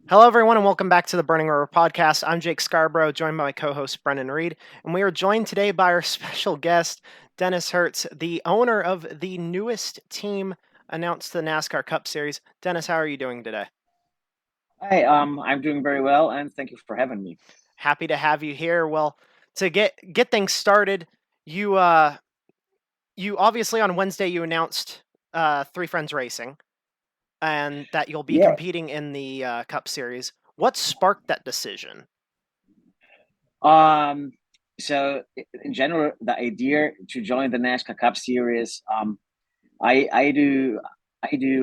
Hello, everyone, and welcome back to the Burning Rover podcast. I'm Jake Scarborough, joined by my co host, Brendan Reed, and we are joined today by our special guest, Dennis Hirtz, the owner of the newest team announced to the NASCAR Cup Series. Dennis, how are you doing today? Hi, I'm doing very well, and thank you for having me. Happy to have you here. Well, to get things started, you obviously on Wednesday you announced Three Friends Racing and that you'll be Yeah. competing in the Cup Series. What sparked that decision? Um, so in general, the idea to join the NASCAR Cup Series, I do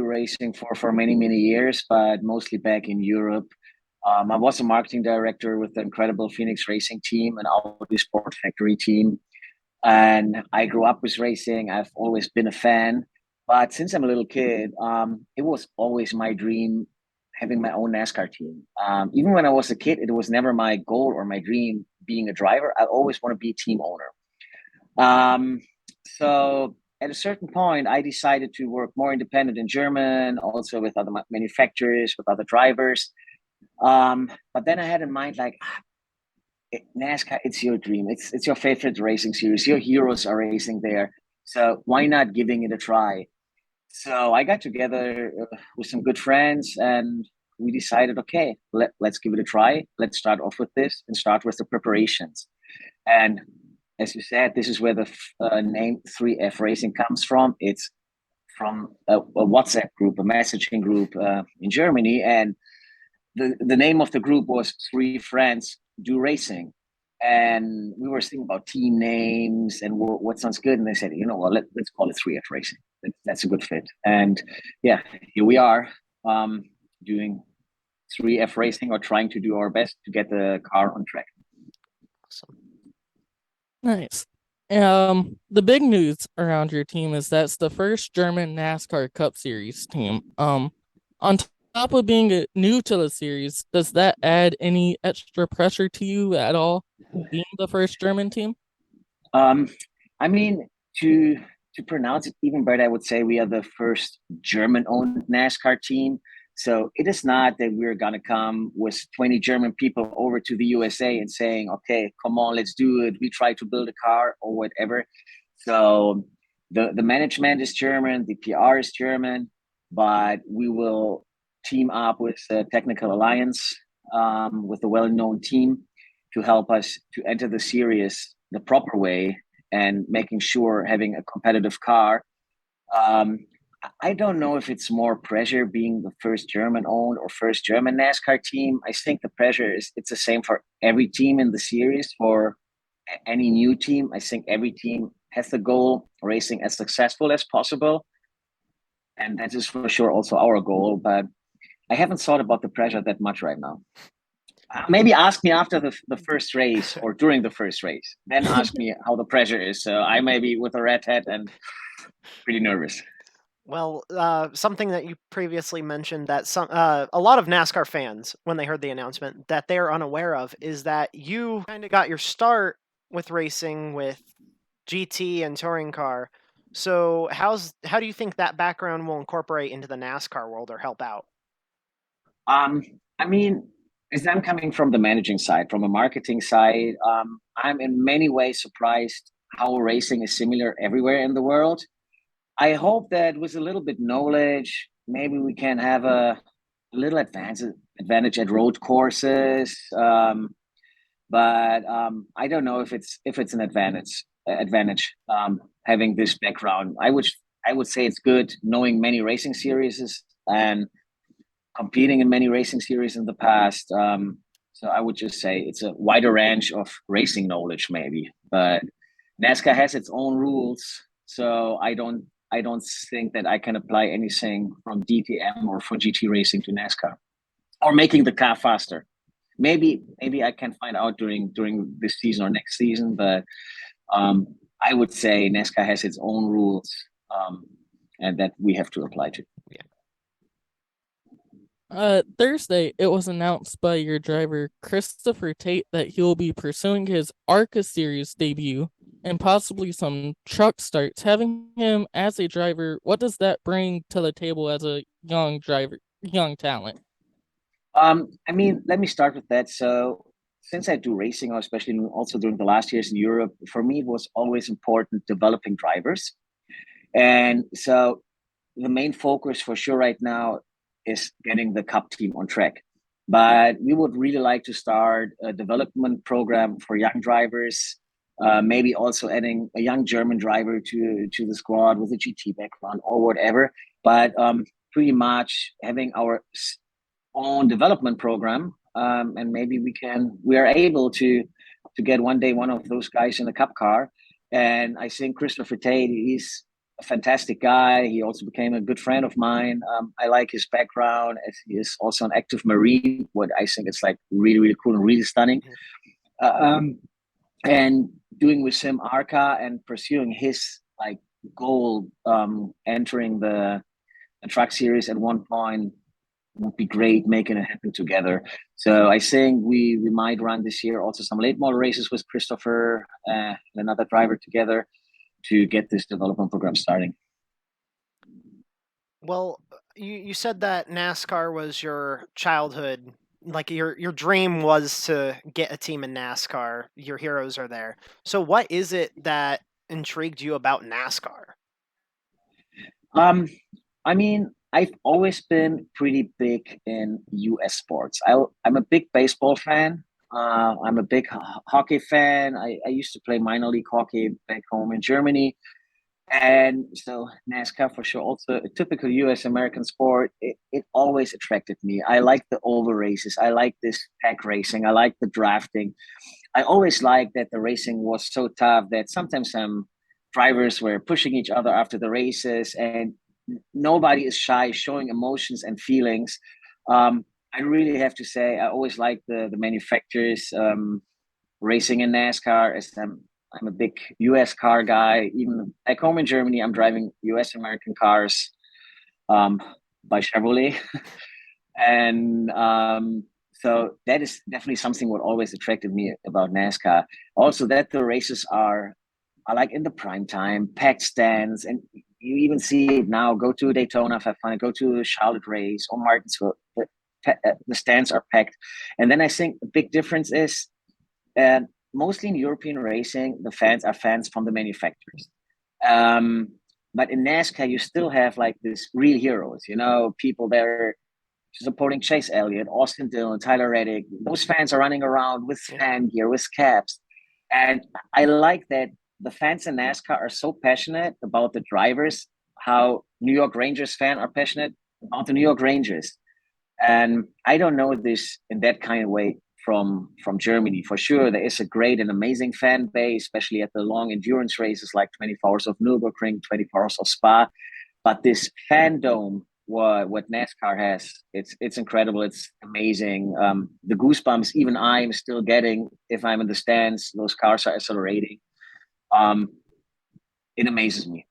racing for many years, but mostly back in Europe. I was a marketing director with the incredible Phoenix Racing team, an Audi Sport Factory team, and I grew up with racing. I've always been a fan, but since I'm a little kid, it was always my dream having my own NASCAR team. Even when I was a kid, it was never my goal or my dream being a driver. I always want to be a team owner. Um, so at a certain point, I decided to work more independent in German, also with other manufacturers, with other drivers. But then I had in mind like NASCAR, it's your dream. It's your favorite racing series. Your heroes are racing there. So why not giving it a try? So I got together with some good friends and we decided, okay, let's give it a try. Let's start off with this and start with the preparations. And as you said, this is where the name 3F Racing comes from. It's from a WhatsApp group, a messaging group in Germany. And the name of the group was Three Friends Do Racing. And we were thinking about team names and what sounds good. And they said, you know what, let's call it 3F Racing. That's a good fit. And yeah, here we are doing 3F Racing or trying to do our best to get the car on track. Awesome. Nice. The big news around your team is that's the first German NASCAR Cup Series team. On top of being new to the series, does that add any extra pressure to you at all, being the first German team? Um, I mean, to to pronounce it even better, I would say we are the first German-owned NASCAR team. So it is not that we're gonna come with 20 German people over to the USA and saying, "Okay, come on, let's do it. We try to build a car or whatever." So the management is German, the PR is German, but we will team up with a technical alliance with a well-known team to help us to enter the series the proper way and making sure having a competitive car. Um, I don't know if it's more pressure being the first German owned or first German NASCAR team. I think the pressure is it's the same for every team in the series. For any new team, I think every team has the goal racing as successful as possible, and that is for sure also our goal. But I haven't thought about the pressure that much right now. Maybe ask me after the first race or during the first race. Then ask me how the pressure is. So I may be with a red hat and pretty nervous. Well, something that you previously mentioned that a lot of NASCAR fans, when they heard the announcement, that they are unaware of is that you kind of got your start with racing with GT and touring car. So how do you think that background will incorporate into the NASCAR world or help out? Um, I mean, as I'm coming from the managing side, from a marketing side, I'm in many ways surprised how racing is similar everywhere in the world. I hope that with a little bit knowledge, maybe we can have a little advantage at road courses. But I don't know if it's an advantage having this background. I would say it's good knowing many racing series and competing in many racing series in the past. So I would just say it's a wider range of racing knowledge, maybe. But NASCAR has its own rules, so I don't think that I can apply anything from DTM or for GT racing to NASCAR or making the car faster. Maybe I can find out during this season or next season, but um, I would say NASCAR has its own rules, um, and that we have to apply to. Yeah. Thursday, it was announced by your driver, Christopher Tate, that he will be pursuing his ARCA Series debut and possibly some truck starts. Having him as a driver, what does that bring to the table as a young driver, young talent? I mean, let me start with that. So, since I do racing, or especially also during the last years in Europe, for me it was always important developing drivers. And so, the main focus for sure right now is getting the cup team on track. But we would really like to start a development program for young drivers, maybe also adding a young German driver to the squad with a GT background or whatever. But pretty much having our own development program, and maybe we are able to get one day one of those guys in a cup car. And I think Christopher Tate is a fantastic guy. He also became a good friend of mine. I like his background, as he is also an active Marine, what I think is like really, really cool and really stunning. Uh, um, and doing with him ARCA and pursuing his like goal, entering the truck series at one point would be great, making it happen together. So I think we might run this year also some late model races with Christopher and another driver together to get this development program starting. Well, you said that NASCAR was your childhood, like your dream was to get a team in NASCAR. Your heroes are there. So what is it that intrigued you about NASCAR? Um, I mean, I've always been pretty big in U.S. sports. I'm a big baseball fan. I'm a big hockey fan. I used to play minor league hockey back home in Germany. And so NASCAR for sure, also a typical US American sport. It always attracted me. I like the oval races. I like this pack racing. I like the drafting. I always liked that the racing was so tough that sometimes some drivers were pushing each other after the races, and nobody is shy showing emotions and feelings. I really have to say, I always like the manufacturers racing in NASCAR, as I'm a big US car guy. Even back home in Germany, I'm driving US American cars, um, by Chevrolet. And so that is definitely something what always attracted me about NASCAR. Also, that the races are like in the prime time, packed stands, and you even see it now. Go to Daytona for fun, go to a Charlotte race or Martinsville. The stands are packed. And then I think the big difference is, and mostly in European racing, the fans are fans from the manufacturers. Um, but in NASCAR, you still have like this real heroes, people there supporting Chase Elliott, Austin Dillon, Tyler Reddick. Those fans are running around with fan gear, with caps. And I like that the fans in NASCAR are so passionate about the drivers, how New York Rangers fans are passionate about the New York Rangers. And I don't know this in that kind of way from Germany. For sure, there is a great and amazing fan base, especially at the long endurance races like 24 Hours of Nürburgring, 24 Hours of Spa. But this fandom, what NASCAR has, it's incredible. It's amazing. The goosebumps even I'm still getting if I'm in the stands. Those cars are accelerating. Um, it amazes me.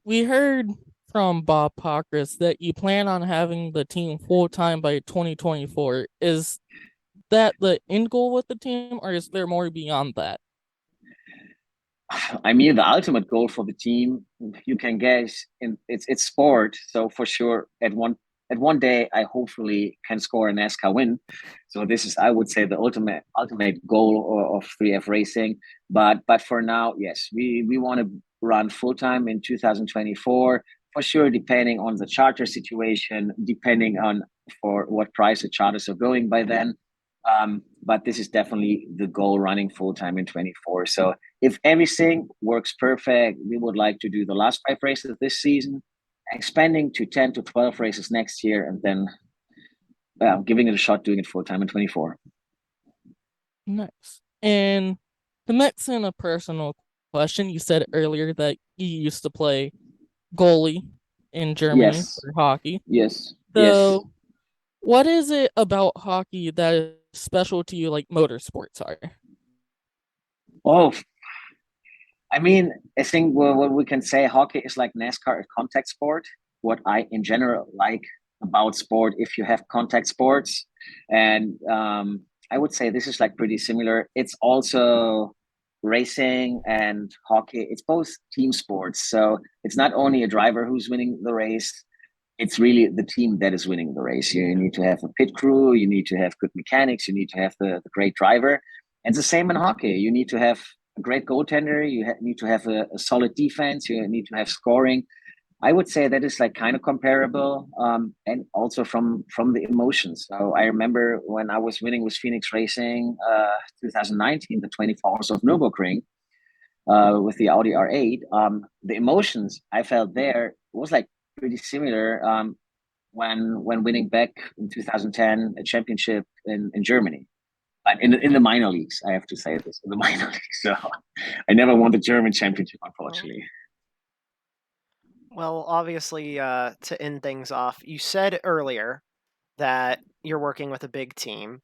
We heard from Bob Pockris that you plan on having the team full time by 2024. Is that the end goal with the team, or is there more beyond that? I mean, the ultimate goal for the team, you can guess, it's sport. So for sure, at one day, I hopefully can score a NASCAR win. So this is, I would say, the ultimate goal of 3F Racing. But for now, yes, we want to run full time in 2024 for sure. Depending on the charter situation, depending on for what price the charters are going by then. But this is definitely the goal, running full time in 24. So if everything works perfect, we would like to do the last 5 races this season, expanding to 10 to 12 races next year, and then giving it a shot doing it full time in 24. Nice. And to mix in a personal question, you said earlier that you used to play goalie in Germany Yes. for hockey. Yes. So, Yes. what is it about hockey that is special to you, like motorsports are? Oh, I mean, I think what we can say, hockey is like NASCAR, a contact sport. What I, in general, like about sport, if you have contact sports, and I would say this is like pretty similar. It's also racing and hockey. It's both team sports, so it's not only a driver who's winning the race. it's really the team that is winning the race. You need to have a pit crew, you need to have good mechanics, you need to have the great driver. And it's the same in hockey. You need to have a great goaltender, you need to have a solid defense, you need to have scoring. I would say that is like kind of comparable, and also from the emotions. So I remember when I was winning with Phoenix Racing, 2019, the 24 Hours of Nürburgring, with the Audi R8. The emotions I felt there was like pretty similar, when winning back in 2010 a championship in Germany. But in the minor leagues, I have to say this, in the minor leagues. So I never won the German championship, unfortunately. Well, obviously, to end things off, you said earlier that you're working with a big team.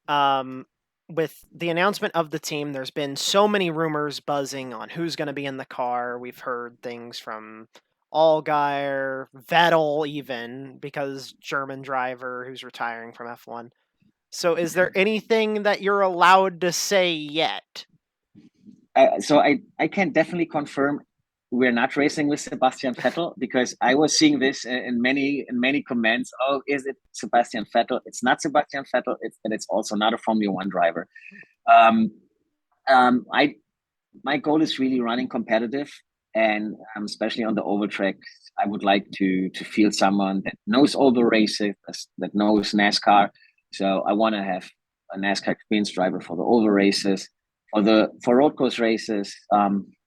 With the announcement of the team, there's been so many rumors buzzing on who's going to be in the car. We've heard things from Allgaier, Vettel, even because German driver who's retiring from F1. So, is there anything that you're allowed to say yet? So I can definitely confirm we're not racing with Sebastian Vettel, because I was seeing this in many comments. Oh, is it Sebastian Vettel? It's not Sebastian Vettel. It's also not a Formula One driver. I My goal is really running competitive, and especially on the oval track, I would like to feel someone that knows all the races, that knows NASCAR. So I want to have a NASCAR experienced driver for the oval races. For road course races,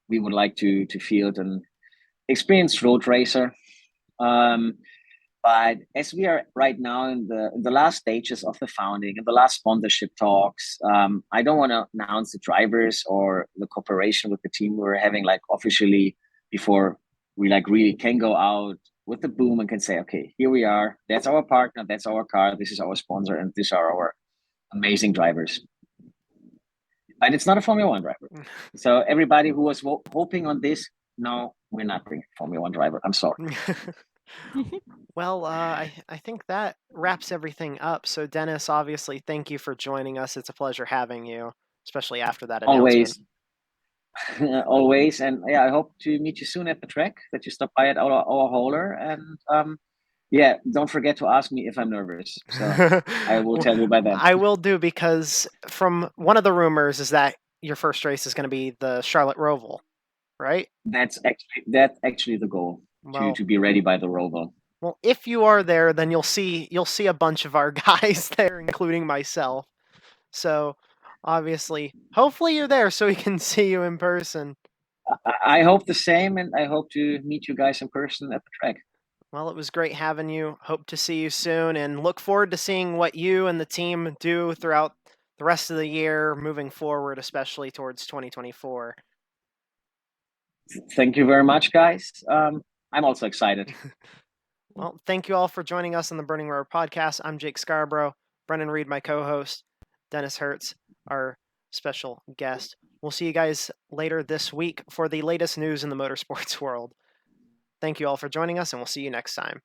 we would like to field an experienced road racer. But as we are right now in the last stages of the founding and the last sponsorship talks, I don't want to announce the drivers or the cooperation with the team we're having like officially before we like really can go out with the boom and can say, okay, here we are. That's our partner. That's our car. This is our sponsor, and these are our amazing drivers. But it's not a Formula One driver. So everybody who was hoping on this, no, we're not bringing a Formula One driver. I'm sorry. Well, I think that wraps everything up. So, Dennis, obviously, thank you for joining us. It's a pleasure having you, especially after that announcement. Always, always, and yeah, I hope to meet you soon at the track. That you stop by at our hauler, and yeah, don't forget to ask me if I'm nervous. So I will tell you by then. I will do, because from one of the rumors is that your first race is going to be the Charlotte Roval, right? That's actually the goal, Well, to be ready by the Roval. Well, if you are there, then you'll see a bunch of our guys there, including myself. So, obviously, hopefully you're there so we can see you in person. I hope the same, and I hope to meet you guys in person at the track. Well, it was great having you. Hope to see you soon, and look forward to seeing what you and the team do throughout the rest of the year, moving forward, especially towards 2024. Thank you very much, guys. I'm also excited. Well, thank you all for joining us on the Burning Road podcast. I'm Jake Scarborough, Brennan Reed, my co-host, Dennis Hirtz, our special guest. We'll see you guys later this week for the latest news in the motorsports world. Thank you all for joining us, and we'll see you next time.